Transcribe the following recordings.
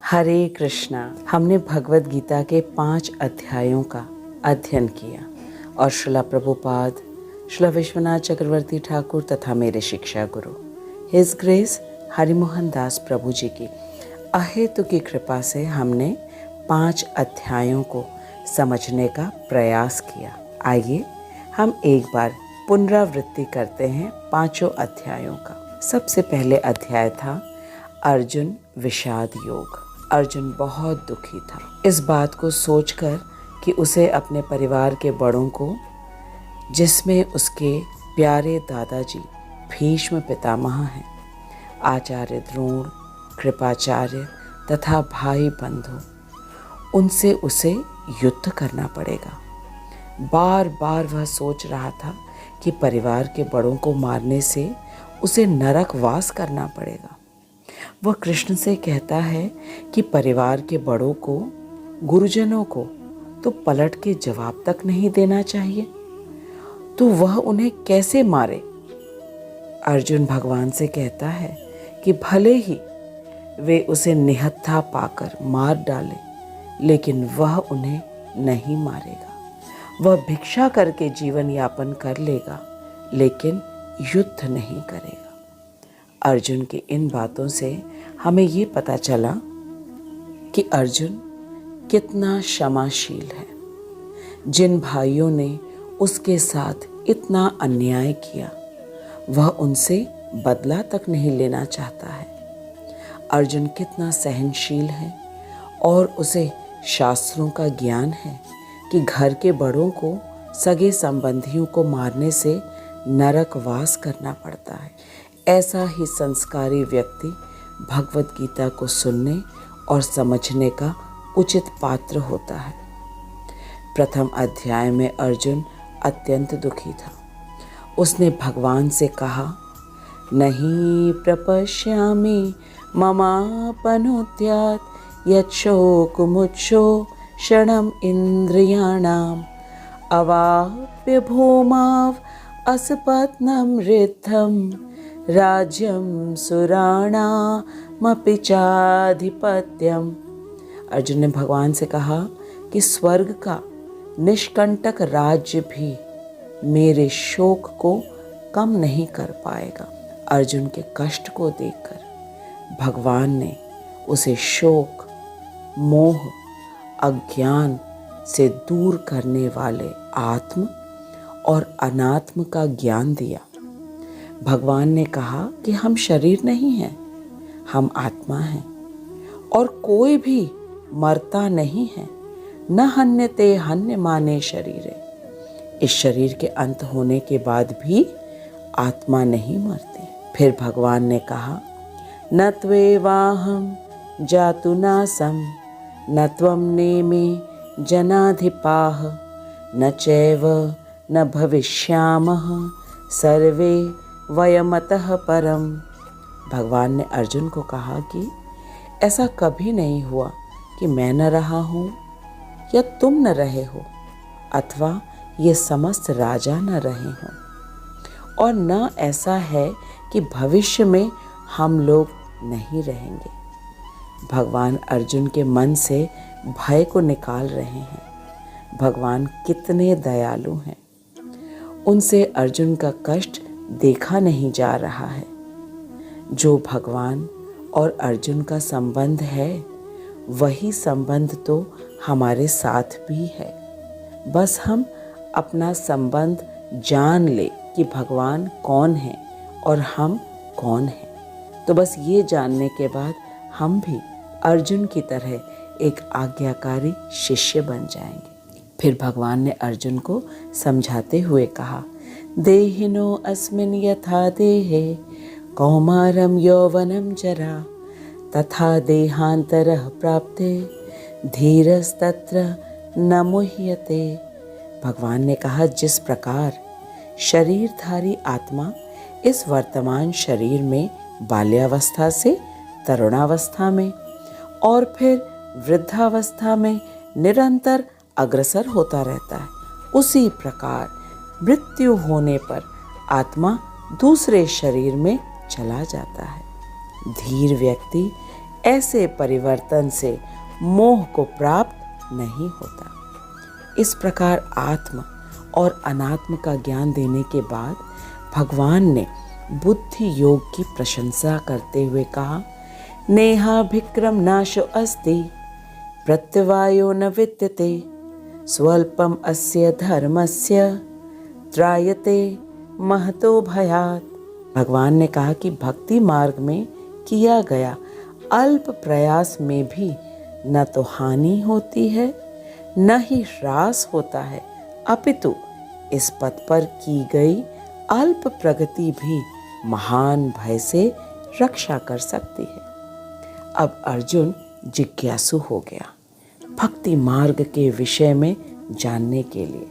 हरे कृष्णा। हमने भगवद गीता के 5 अध्यायों का अध्ययन किया और श्रीला प्रभुपाद, श्रीला विश्वनाथ चक्रवर्ती ठाकुर तथा मेरे शिक्षा गुरु हिज ग्रेस हरिमोहन दास प्रभु जी की अहेतु की कृपा से हमने 5 अध्यायों को समझने का प्रयास किया। आइए हम एक बार पुनरावृत्ति करते हैं 5 अध्यायों का। सबसे पहले अध्याय था अर्जुन विषाद योग। अर्जुन बहुत दुखी था इस बात को सोचकर कि उसे अपने परिवार के बड़ों को, जिसमें उसके प्यारे दादाजी भीष्म पितामह हैं, आचार्य द्रोण, कृपाचार्य तथा भाई बंधु, उनसे उसे युद्ध करना पड़ेगा। बार बार वह सोच रहा था कि परिवार के बड़ों को मारने से उसे नरकवास करना पड़ेगा। वह कृष्ण से कहता है कि परिवार के बड़ों को, गुरुजनों को तो पलट के जवाब तक नहीं देना चाहिए, तो वह उन्हें कैसे मारे। अर्जुन भगवान से कहता है कि भले ही वे उसे निहत्था पाकर मार डालें, लेकिन वह उन्हें नहीं मारेगा। वह भिक्षा करके जीवन यापन कर लेगा, लेकिन युद्ध नहीं करेगा। अर्जुन की इन बातों से हमें ये पता चला कि अर्जुन कितना क्षमाशील है। जिन भाइयों ने उसके साथ इतना अन्याय किया, वह उनसे बदला तक नहीं लेना चाहता है। अर्जुन कितना सहनशील है और उसे शास्त्रों का ज्ञान है कि घर के बड़ों को, सगे संबंधियों को मारने से नरकवास करना पड़ता है। ऐसा ही संस्कारी व्यक्ति भगवद गीता को सुनने और समझने का उचित पात्र होता है। प्रथम अध्याय में अर्जुन अत्यंत दुखी था। उसने भगवान से कहा, नहीं प्रपश्यामि ममापनुद्यात् यच्छोकमुच्छो क्षणम इंद्रियाणाम अवाप्य भूमाव असपत्नम रिद्धम राज्यम सुराणामपि चाधिपत्यम। अर्जुन ने भगवान से कहा कि स्वर्ग का निष्कंटक राज्य भी मेरे शोक को कम नहीं कर पाएगा। अर्जुन के कष्ट को देखकर भगवान ने उसे शोक, मोह, अज्ञान से दूर करने वाले आत्म और अनात्म का ज्ञान दिया। भगवान ने कहा कि हम शरीर नहीं हैं, हम आत्मा हैं और कोई भी मरता नहीं है। न हन्यते हन्यमाने शरीरे। इस शरीर के अंत होने के बाद भी आत्मा नहीं मरती। फिर भगवान ने कहा, न त्वेवाहं जातु नासं न त्वं नेमे जनाधिपाः न चैव न भविष्यामः सर्वे वयमतः परम। भगवान ने अर्जुन को कहा कि ऐसा कभी नहीं हुआ कि मैं न रहा हूँ या तुम न रहे हो, अथवा ये समस्त राजा न रहे हों, और न ऐसा है कि भविष्य में हम लोग नहीं रहेंगे। भगवान अर्जुन के मन से भय को निकाल रहे हैं। भगवान कितने दयालु हैं। उनसे अर्जुन का कष्ट देखा नहीं जा रहा है। जो भगवान और अर्जुन का संबंध है, वही संबंध तो हमारे साथ भी है। बस हम अपना संबंध जान ले कि भगवान कौन है और हम कौन हैं। तो बस ये जानने के बाद हम भी अर्जुन की तरह एक आज्ञाकारी शिष्य बन जाएंगे। फिर भगवान ने अर्जुन को समझाते हुए कहा, देहिनो अस्मिन् यथा देहे कौमारं यौवनं जरा तथा देहांतरः प्राप्ते धीरस्तत्र न मुह्यते। भगवान ने कहा, जिस प्रकार शरीरधारी आत्मा इस वर्तमान शरीर में बाल्यावस्था से तरुणावस्था में और फिर वृद्धावस्था में निरंतर अग्रसर होता रहता है, उसी प्रकार मृत्यु होने पर आत्मा दूसरे शरीर में चला जाता है। धीर व्यक्ति ऐसे परिवर्तन से मोह को प्राप्त नहीं होता। इस प्रकार आत्म और अनात्म का ज्ञान देने के बाद भगवान ने बुद्धि योग की प्रशंसा करते हुए कहा, नेहाभिक्रम नाशो अस्ति प्रत्यवायो न विद्यते स्वल्पम अस्य धर्मस्य त्रायते महतो भयात्। भगवान ने कहा कि भक्ति मार्ग में किया गया अल्प प्रयास में भी न तो हानि होती है न ही ह्रास होता है, अपितु इस पथ पर की गई अल्प प्रगति भी महान भय से रक्षा कर सकती है। अब अर्जुन जिज्ञासु हो गया भक्ति मार्ग के विषय में जानने के लिए,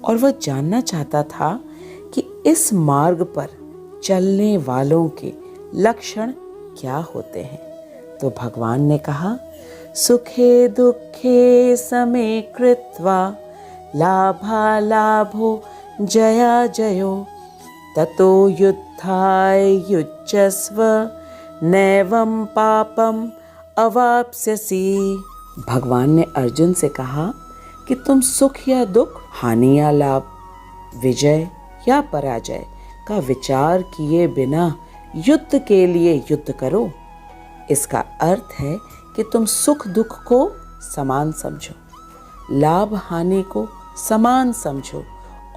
और वह जानना चाहता था कि इस मार्ग पर चलने वालों के लक्षण क्या होते हैं। तो भगवान ने कहा, सुखे दुखे समे कृत्वा लाभालाभो जया जयो ततो युद्धाय युज्यस्व नैवं पापम अवाप्स्यसि। भगवान ने अर्जुन से कहा कि तुम सुख या दुख, हानि या लाभ, विजय या पराजय का विचार किए बिना युद्ध के लिए युद्ध करो। इसका अर्थ है कि तुम सुख दुख को समान समझो, लाभ हानि को समान समझो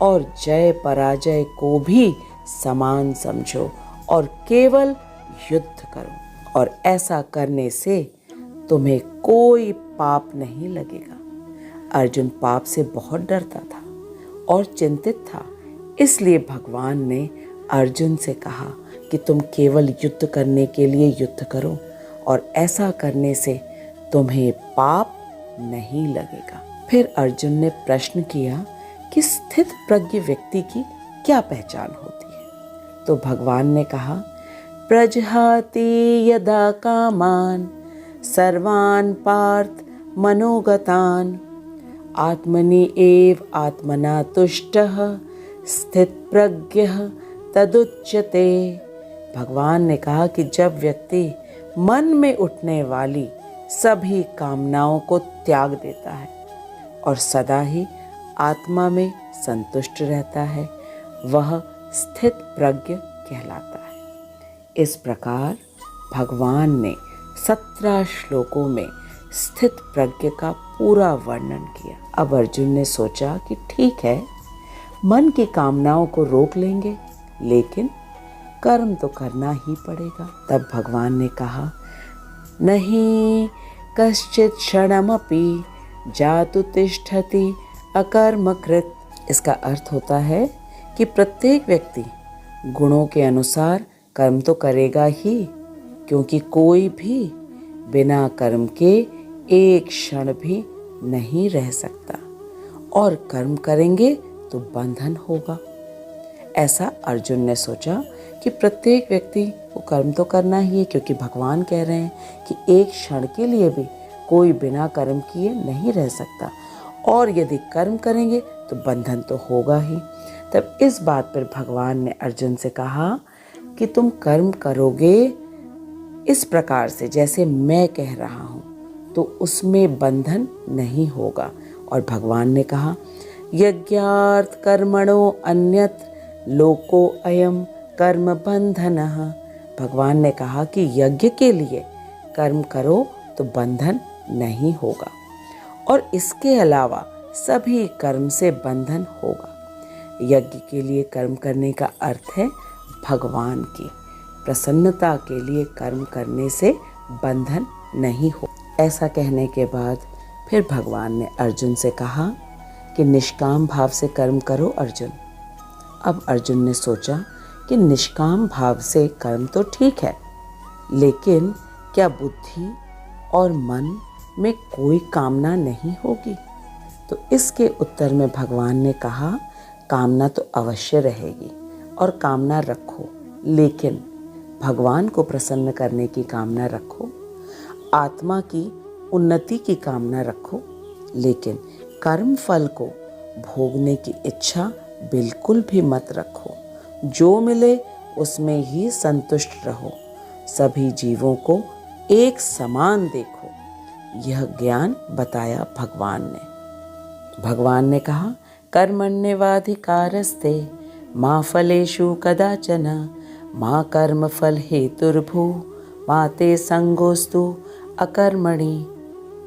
और जय पराजय को भी समान समझो और केवल युद्ध करो, और ऐसा करने से तुम्हें कोई पाप नहीं लगेगा। अर्जुन पाप से बहुत डरता था और चिंतित था, इसलिए भगवान ने अर्जुन से कहा कि तुम केवल युद्ध करने के लिए युद्ध करो और ऐसा करने से तुम्हें पाप नहीं लगेगा। फिर अर्जुन ने प्रश्न किया कि स्थित प्रज्ञ व्यक्ति की क्या पहचान होती है। तो भगवान ने कहा, प्रजहाति यदा कामान सर्वान् पार्थ मनोगतान् आत्मनि एव आत्मना तुष्टः स्थित प्रज्ञः तदुच्यते। भगवान ने कहा कि जब व्यक्ति मन में उठने वाली सभी कामनाओं को त्याग देता है और सदा ही आत्मा में संतुष्ट रहता है, वह स्थित प्रज्ञ कहलाता है। इस प्रकार भगवान ने 17 श्लोकों में स्थित प्रज्ञ का पूरा वर्णन किया। अब अर्जुन ने सोचा कि ठीक है, मन की कामनाओं को रोक लेंगे, लेकिन कर्म तो करना ही पड़ेगा। तब भगवान ने कहा, नहीं कश्चित क्षणमपि जातु तिष्ठति अकर्मकृत। इसका अर्थ होता है कि प्रत्येक व्यक्ति गुणों के अनुसार कर्म तो करेगा ही, क्योंकि कोई भी बिना कर्म के एक क्षण भी नहीं रह सकता, और कर्म करेंगे तो बंधन होगा। ऐसा अर्जुन ने सोचा कि प्रत्येक व्यक्ति को कर्म तो करना ही है, क्योंकि भगवान कह रहे हैं कि एक क्षण के लिए भी कोई बिना कर्म किए नहीं रह सकता, और यदि कर्म करेंगे तो बंधन तो होगा ही। तब इस बात पर भगवान ने अर्जुन से कहा कि तुम कर्म करोगे इस प्रकार से जैसे मैं कह रहा हूँ, तो उसमें बंधन नहीं होगा। और भगवान ने कहा, यज्ञार्थ कर्मणो अन्यत् लोको अयम कर्म बंधनः। भगवान ने कहा कि यज्ञ के लिए कर्म करो तो बंधन नहीं होगा, और इसके अलावा सभी कर्म से बंधन होगा। यज्ञ के लिए कर्म करने का अर्थ है भगवान की प्रसन्नता के लिए कर्म करने से बंधन नहीं हो। ऐसा कहने के बाद फिर भगवान ने अर्जुन से कहा कि निष्काम भाव से कर्म करो अर्जुन। अब अर्जुन ने सोचा कि निष्काम भाव से कर्म तो ठीक है, लेकिन क्या बुद्धि और मन में कोई कामना नहीं होगी? तो इसके उत्तर में भगवान ने कहा, कामना तो अवश्य रहेगी और कामना रखो, लेकिन भगवान को प्रसन्न करने की कामना रखो, आत्मा की उन्नति की कामना रखो, लेकिन कर्म फल को भोगने की इच्छा बिल्कुल भी मत रखो। जो मिले उसमें ही संतुष्ट रहो। सभी जीवों को एक समान देखो, यह ज्ञान बताया भगवान ने। भगवान ने कहा, कर्मण्येवाधिकारस्ते मा फलेषु कदाचन मा कर्म फल हेतुर्भू मा ते संगोस्तु अकर्मणि।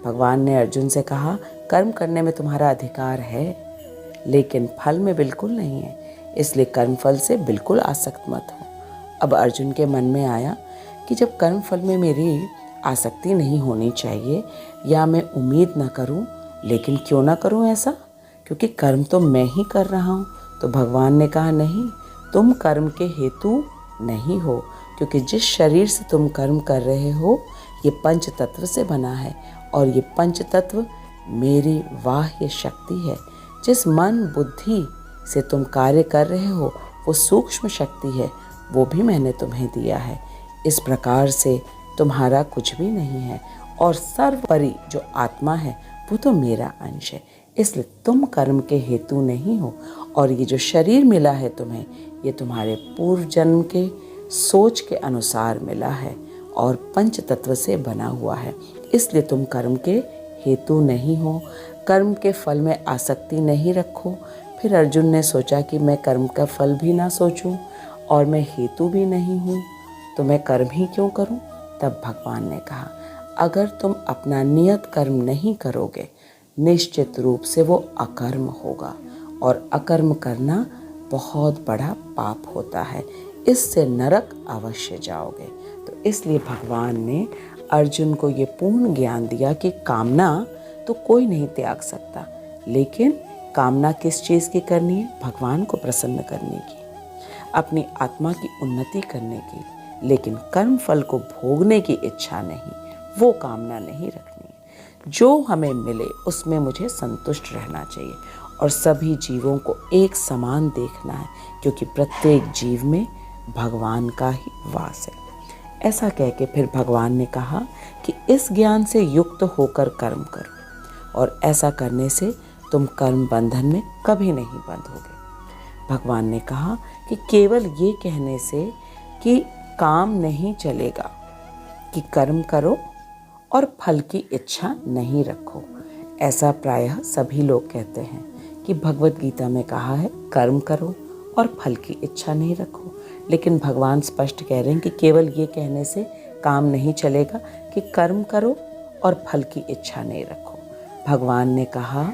भगवान ने अर्जुन से कहा, कर्म करने में तुम्हारा अधिकार है, लेकिन फल में बिल्कुल नहीं है, इसलिए कर्म फल से बिल्कुल आसक्त मत हो। अब अर्जुन के मन में आया कि जब कर्म फल में मेरी आसक्ति नहीं होनी चाहिए या मैं उम्मीद न करूं, लेकिन क्यों ना करूं ऐसा, क्योंकि कर्म तो मैं ही कर रहा हूं। तो भगवान ने कहा, नहीं, तुम कर्म के हेतु नहीं हो, क्योंकि जिस शरीर से तुम कर्म कर रहे हो ये पंच तत्व से बना है, और ये पंच तत्व मेरी बाह्य शक्ति है। जिस मन बुद्धि से तुम कार्य कर रहे हो वो सूक्ष्म शक्ति है, वो भी मैंने तुम्हें दिया है। इस प्रकार से तुम्हारा कुछ भी नहीं है, और सर्वोपरि जो आत्मा है वो तो मेरा अंश है, इसलिए तुम कर्म के हेतु नहीं हो। और ये जो शरीर मिला है तुम्हें, ये तुम्हारे पूर्व जन्म के सोच के अनुसार मिला है और पंच तत्व से बना हुआ है, इसलिए तुम कर्म के हेतु नहीं हो। कर्म के फल में आसक्ति नहीं रखो। फिर अर्जुन ने सोचा कि मैं कर्म का फल भी ना सोचूं और मैं हेतु भी नहीं हूँ, तो मैं कर्म ही क्यों करूँ। तब भगवान ने कहा, अगर तुम अपना नियत कर्म नहीं करोगे, निश्चित रूप से वो अकर्म होगा, और अकर्म करना बहुत बड़ा पाप होता है, इससे नरक अवश्य जाओगे। तो इसलिए भगवान ने अर्जुन को ये पूर्ण ज्ञान दिया कि कामना तो कोई नहीं त्याग सकता, लेकिन कामना किस चीज़ की करनी है, भगवान को प्रसन्न करने की, अपनी आत्मा की उन्नति करने की, लेकिन कर्म फल को भोगने की इच्छा नहीं, वो कामना नहीं रखनी है। जो हमें मिले उसमें मुझे संतुष्ट रहना चाहिए, और सभी जीवों को एक समान देखना है, क्योंकि प्रत्येक जीव में भगवान का ही वास है। ऐसा कह के फिर भगवान ने कहा कि इस ज्ञान से युक्त होकर कर्म करो, और ऐसा करने से तुम कर्म बंधन में कभी नहीं बंध होगे। भगवान ने कहा कि केवल ये कहने से कि काम नहीं चलेगा कि कर्म करो और फल की इच्छा नहीं रखो, ऐसा प्रायः सभी लोग कहते हैं कि भगवत गीता में कहा है कर्म करो और फल की इच्छा नहीं रखो, लेकिन भगवान स्पष्ट कह रहे हैं कि केवल ये कहने से काम नहीं चलेगा कि कर्म करो और फल की इच्छा नहीं रखो। भगवान ने कहा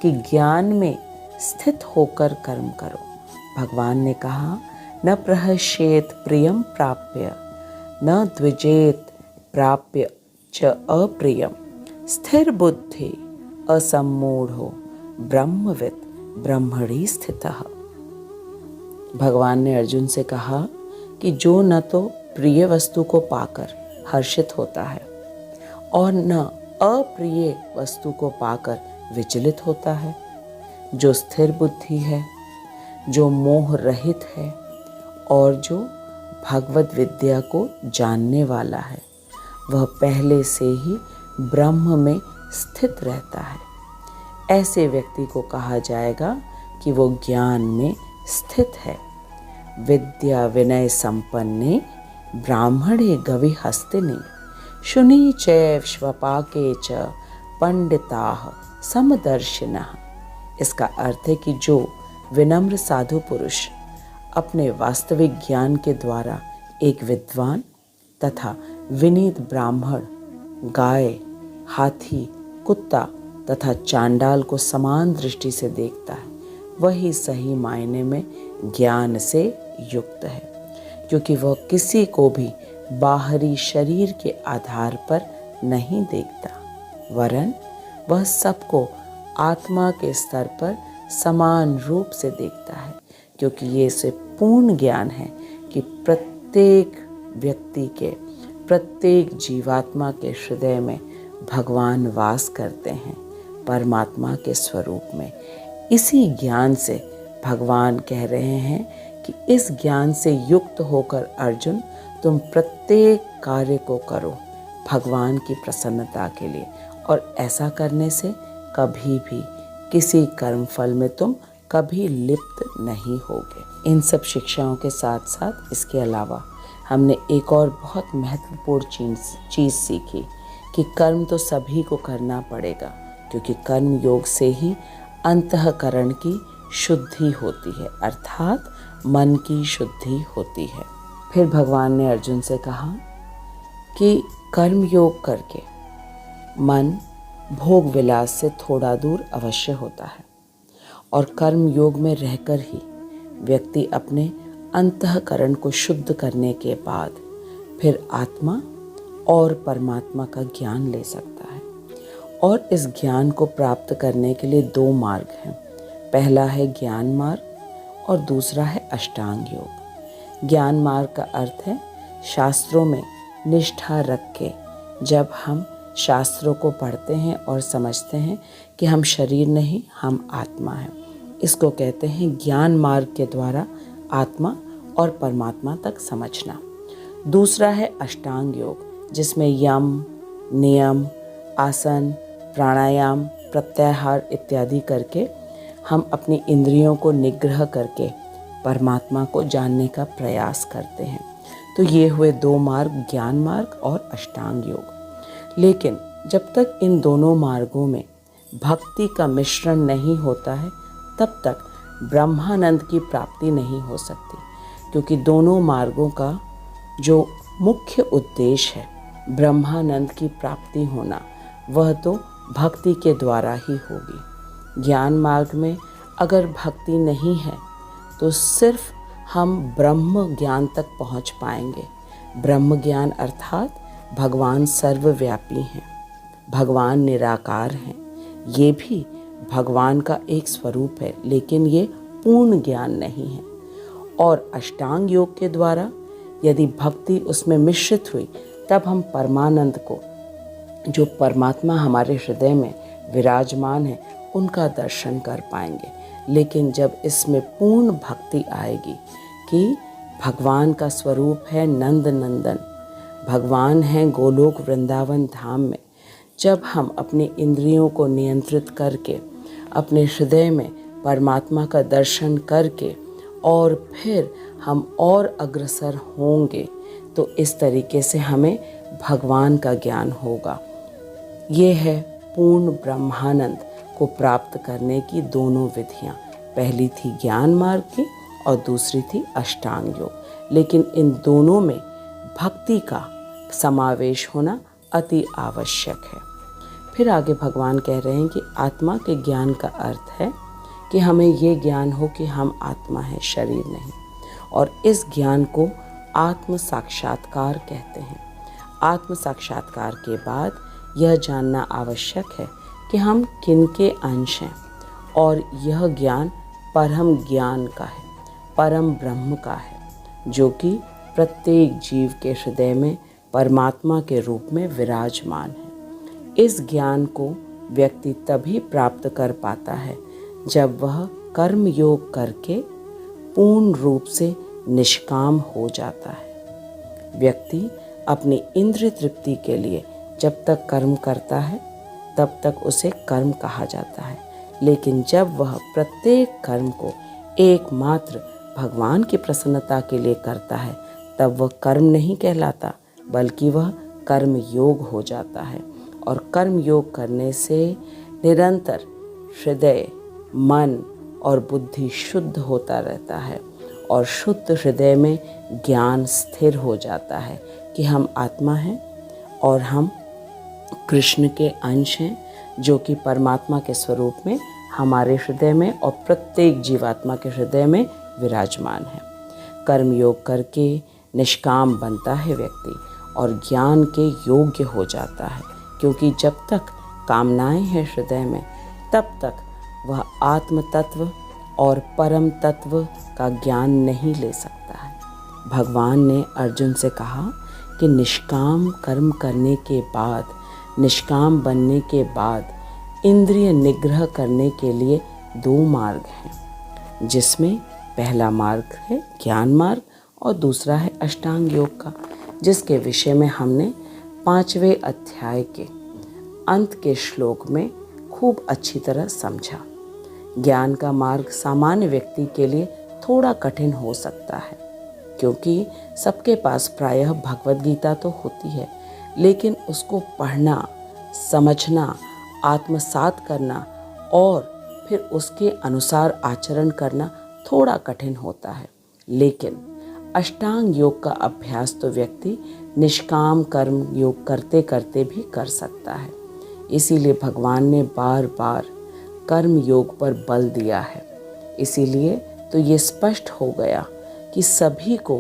कि ज्ञान में स्थित होकर कर्म करो। भगवान ने कहा, न प्रहस्येत प्रियम प्राप्य न द्विजेत प्राप्य च अप्रियम स्थिर बुद्धि असम्मूढ़ो ब्रह्मविद ब्रह्मणि स्थितः। भगवान ने अर्जुन से कहा कि जो न तो प्रिय वस्तु को पाकर हर्षित होता है और न अप्रिय वस्तु को पाकर विचलित होता है, जो स्थिर बुद्धि है, जो मोह रहित है और जो भगवत विद्या को जानने वाला है, वह पहले से ही ब्रह्म में स्थित रहता है। ऐसे व्यक्ति को कहा जाएगा कि वो ज्ञान में स्थित है। विद्या विनय संपन्ने ब्राह्मणे गविहस्तिनि शुनि चैव स्वपाके च पंडिताः समदर्शिनः। इसका अर्थ है कि जो विनम्र साधु पुरुष अपने वास्तविक ज्ञान के द्वारा एक विद्वान तथा विनीत ब्राह्मण, गाय, हाथी, कुत्ता तथा चांडाल को समान दृष्टि से देखता है, वही सही मायने में ज्ञान से युक्त है, क्योंकि वह किसी को भी बाहरी शरीर के आधार पर नहीं देखता, वरन वह सबको आत्मा के स्तर पर समान रूप से देखता है, क्योंकि ये से पूर्ण ज्ञान है कि प्रत्येक व्यक्ति के, प्रत्येक जीवात्मा के हृदय में भगवान वास करते हैं परमात्मा के स्वरूप में। इसी ज्ञान से भगवान कह रहे हैं कि इस ज्ञान से युक्त होकर अर्जुन तुम प्रत्येक कार्य को करो भगवान की प्रसन्नता के लिए, और ऐसा करने से कभी भी किसी कर्म फल में तुम कभी लिप्त नहीं होगे। इन सब शिक्षाओं के साथ साथ इसके अलावा हमने एक और बहुत महत्वपूर्ण चीज़ सीखी कि कर्म तो सभी को करना पड़ेगा, क्योंकि कर्म योग से ही अंतःकरण की शुद्धि होती है, अर्थात मन की शुद्धि होती है। फिर भगवान ने अर्जुन से कहा कि कर्म योग करके मन भोग विलास से थोड़ा दूर अवश्य होता है, और कर्म योग में रहकर ही व्यक्ति अपने अंतःकरण को शुद्ध करने के बाद फिर आत्मा और परमात्मा का ज्ञान ले सकता है। और इस ज्ञान को प्राप्त करने के लिए 2 मार्ग हैं। पहला है ज्ञान मार्ग और दूसरा है अष्टांग योग। ज्ञान मार्ग का अर्थ है शास्त्रों में निष्ठा रख के जब हम शास्त्रों को पढ़ते हैं और समझते हैं कि हम शरीर नहीं, हम आत्मा हैं, इसको कहते हैं ज्ञान मार्ग के द्वारा आत्मा और परमात्मा तक समझना। दूसरा है अष्टांग योग, जिसमें यम, नियम, आसन, प्राणायाम, प्रत्याहार इत्यादि करके हम अपनी इंद्रियों को निग्रह करके परमात्मा को जानने का प्रयास करते हैं। तो ये हुए 2 मार्ग, ज्ञान मार्ग और अष्टांग योग। लेकिन जब तक इन दोनों मार्गों में भक्ति का मिश्रण नहीं होता है, तब तक ब्रह्मानंद की प्राप्ति नहीं हो सकती, क्योंकि दोनों मार्गों का जो मुख्य उद्देश्य है ब्रह्मानंद की प्राप्ति होना, वह तो भक्ति के द्वारा ही होगी। ज्ञान मार्ग में अगर भक्ति नहीं है तो सिर्फ हम ब्रह्म ज्ञान तक पहुंच पाएंगे। ब्रह्म ज्ञान अर्थात भगवान सर्वव्यापी हैं, भगवान निराकार हैं, ये भी भगवान का एक स्वरूप है, लेकिन ये पूर्ण ज्ञान नहीं है। और अष्टांग योग के द्वारा यदि भक्ति उसमें मिश्रित हुई, तब हम परमानंद को, जो परमात्मा हमारे हृदय में विराजमान है, उनका दर्शन कर पाएंगे। लेकिन जब इसमें पूर्ण भक्ति आएगी कि भगवान का स्वरूप है नंद नंदन, भगवान हैं गोलोक वृंदावन धाम में, जब हम अपनी इंद्रियों को नियंत्रित करके अपने हृदय में परमात्मा का दर्शन करके और फिर हम और अग्रसर होंगे, तो इस तरीके से हमें भगवान का ज्ञान होगा। ये है पूर्ण ब्रह्मानंद को प्राप्त करने की दोनों विधियाँ। पहली थी ज्ञान मार्ग की और दूसरी थी अष्टांग योग। लेकिन इन दोनों में भक्ति का समावेश होना अति आवश्यक है। फिर आगे भगवान कह रहे हैं कि आत्मा के ज्ञान का अर्थ है कि हमें ये ज्ञान हो कि हम आत्मा हैं, शरीर नहीं। और इस ज्ञान को आत्म साक्षात्कार कहते हैं। आत्म साक्षात्कार के बाद यह जानना आवश्यक है कि हम किनके अंश हैं, और यह ज्ञान परम ज्ञान का है, परम ब्रह्म का है, जो कि प्रत्येक जीव के हृदय में परमात्मा के रूप में विराजमान है। इस ज्ञान को व्यक्ति तभी प्राप्त कर पाता है जब वह कर्म योग करके पूर्ण रूप से निष्काम हो जाता है। व्यक्ति अपनी इंद्रिय तृप्ति के लिए जब तक कर्म करता है, तब तक उसे कर्म कहा जाता है। लेकिन जब वह प्रत्येक कर्म को एकमात्र भगवान की प्रसन्नता के लिए करता है, तब वह कर्म नहीं कहलाता, बल्कि वह कर्म योग हो जाता है। और कर्म योग करने से निरंतर हृदय, मन और बुद्धि शुद्ध होता रहता है, और शुद्ध हृदय में ज्ञान स्थिर हो जाता है कि हम आत्मा हैं और हम कृष्ण के अंश हैं, जो कि परमात्मा के स्वरूप में हमारे हृदय में और प्रत्येक जीवात्मा के हृदय में विराजमान है। कर्म योग करके निष्काम बनता है व्यक्ति और ज्ञान के योग्य हो जाता है, क्योंकि जब तक कामनाएं हैं हृदय में, तब तक वह आत्म तत्व और परम तत्व का ज्ञान नहीं ले सकता है। भगवान ने अर्जुन से कहा कि निष्काम कर्म करने के बाद, निष्काम बनने के बाद इंद्रिय निग्रह करने के लिए 2 मार्ग हैं, जिसमें पहला मार्ग है ज्ञान मार्ग और दूसरा है अष्टांग योग का, जिसके विषय में हमने 5वें अध्याय के अंत के श्लोक में खूब अच्छी तरह समझा। ज्ञान का मार्ग सामान्य व्यक्ति के लिए थोड़ा कठिन हो सकता है, क्योंकि सबके पास प्रायः भगवद गीता तो होती है, लेकिन उसको पढ़ना, समझना, आत्मसात करना और फिर उसके अनुसार आचरण करना थोड़ा कठिन होता है। लेकिन अष्टांग योग का अभ्यास तो व्यक्ति निष्काम कर्म योग करते करते भी कर सकता है। इसीलिए भगवान ने बार बार कर्म योग पर बल दिया है। इसीलिए तो ये स्पष्ट हो गया कि सभी को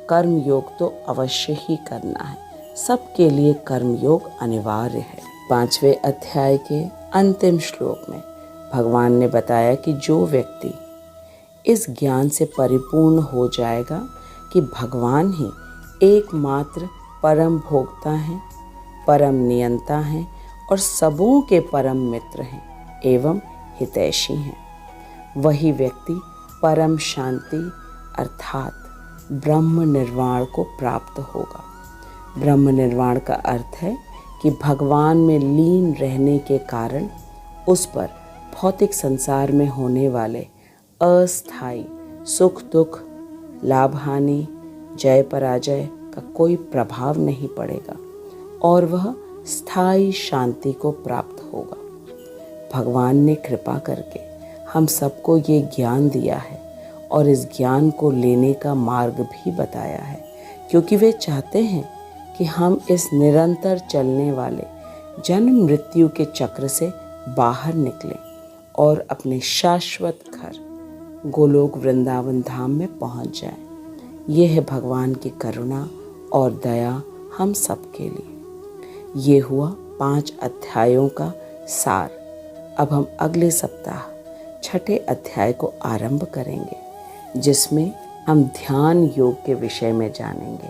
कर्म योग तो अवश्य ही करना है। सबके लिए कर्म योग अनिवार्य है। 5वें अध्याय के अंतिम श्लोक में भगवान ने बताया कि जो व्यक्ति इस ज्ञान से परिपूर्ण हो जाएगा कि भगवान ही एकमात्र परम भोक्ता हैं, परम नियंता हैं और सबों के परम मित्र हैं एवं हितैषी हैं, वही व्यक्ति परम शांति अर्थात ब्रह्म निर्वाण को प्राप्त होगा। ब्रह्म निर्वाण का अर्थ है कि भगवान में लीन रहने के कारण उस पर भौतिक संसार में होने वाले अस्थायी सुख दुख, लाभ हानि, जय पराजय का कोई प्रभाव नहीं पड़ेगा और वह स्थायी शांति को प्राप्त होगा। भगवान ने कृपा करके हम सबको ये ज्ञान दिया है और इस ज्ञान को लेने का मार्ग भी बताया है, क्योंकि वे चाहते हैं कि हम इस निरंतर चलने वाले जन्म मृत्यु के चक्र से बाहर निकलें और अपने शाश्वत घर गोलोक वृंदावन धाम में पहुंच जाएं। यह है भगवान की करुणा और दया हम सबके लिए। ये हुआ 5 अध्यायों का सार। अब हम अगले सप्ताह 6ठे अध्याय को आरंभ करेंगे, जिसमें हम ध्यान योग के विषय में जानेंगे।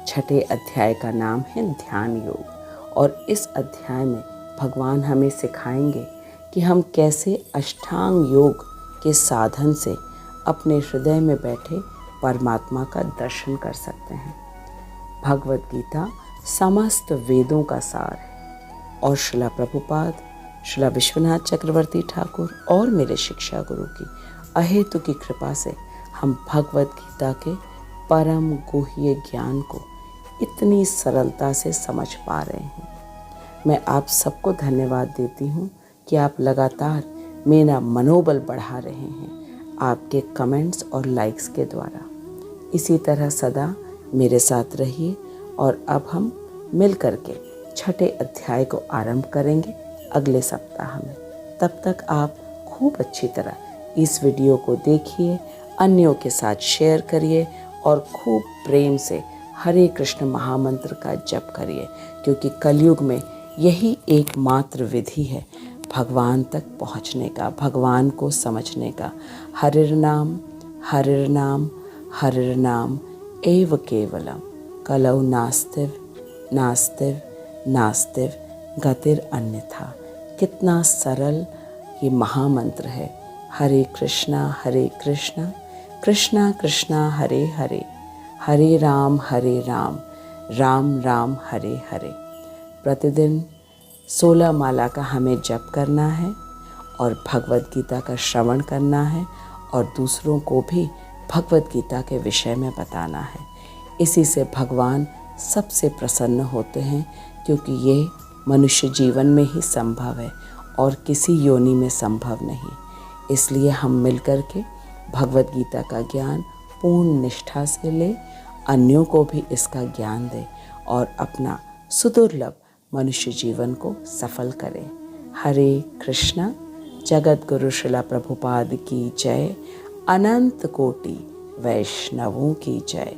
6ठे अध्याय का नाम है ध्यान योग और इस अध्याय में भगवान हमें सिखाएंगे कि हम कैसे अष्टांग योग के साधन से अपने हृदय में बैठे परमात्मा का दर्शन कर सकते हैं। भगवद गीता समस्त वेदों का सार है और श्रील प्रभुपाद, श्रील विश्वनाथ चक्रवर्ती ठाकुर और मेरे शिक्षा गुरु की अहेतु की कृपा से हम भगवद गीता के परम गुह्य ज्ञान को इतनी सरलता से समझ पा रहे हैं। मैं आप सबको धन्यवाद देती हूँ कि आप लगातार मेरा मनोबल बढ़ा रहे हैं आपके कमेंट्स और लाइक्स के द्वारा। इसी तरह सदा मेरे साथ रहिए और अब हम मिल करके 6ठे अध्याय को आरंभ करेंगे अगले सप्ताह में। तब तक आप खूब अच्छी तरह इस वीडियो को देखिए, अन्यों के साथ शेयर करिए और खूब प्रेम से हरे कृष्ण महामंत्र का जप करिए, क्योंकि कलयुग में यही एकमात्र विधि है भगवान तक पहुँचने का, भगवान को समझने का। हरिर नाम हरिर नाम हरिर नाम एव केवलम कलौ नास्तिव नास्तिव नास्तिव गतिर अन्यथा। कितना सरल ये महामंत्र है। हरे कृष्णा कृष्णा कृष्णा हरे हरे, हरे राम राम राम हरे हरे। प्रतिदिन 16 माला का हमें जप करना है और भगवद गीता का श्रवण करना है और दूसरों को भी भगवद गीता के विषय में बताना है। इसी से भगवान सबसे प्रसन्न होते हैं, क्योंकि ये मनुष्य जीवन में ही संभव है और किसी योनि में संभव नहीं। इसलिए हम मिलकर के भगवद गीता का ज्ञान पूर्ण निष्ठा से ले, अन्यों को भी इसका ज्ञान दें और अपना सुदुर्लभ मनुष्य जीवन को सफल करें। हरे कृष्णा। जगत गुरु श्रील प्रभुपाद की जय। अनंत कोटि वैष्णवों की जय।